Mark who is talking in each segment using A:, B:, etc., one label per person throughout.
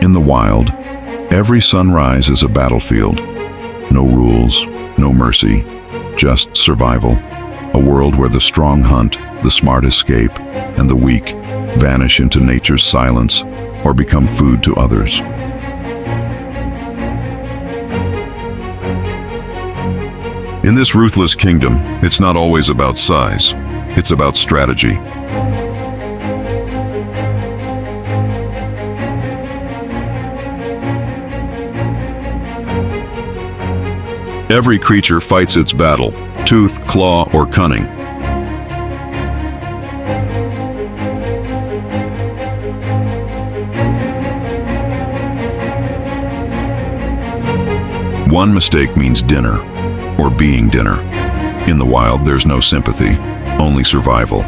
A: In the wild, every sunrise is a battlefield. No rules, no mercy, just survival. A world where the strong hunt, the smart escape, and the weak vanish into nature's silence or become food to others. In this ruthless kingdom, it's not always about size. It's about strategy. Every creature fights its battle, tooth, claw, or cunning. One mistake means dinner, or being dinner. In the wild, there's no sympathy, only survival.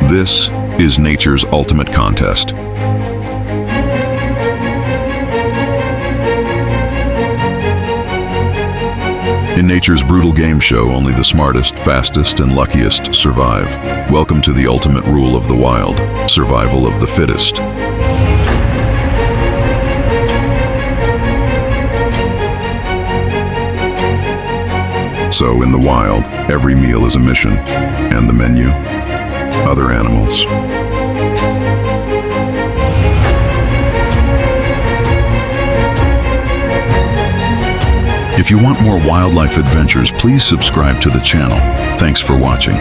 A: This is nature's ultimate contest. In nature's brutal game show, only the smartest, fastest, and luckiest survive. Welcome to the ultimate rule of the wild, survival of the fittest. So in the wild, every meal is a mission, and the menu, other animals. If you want more wildlife adventures, please subscribe to the channel. Thanks for watching.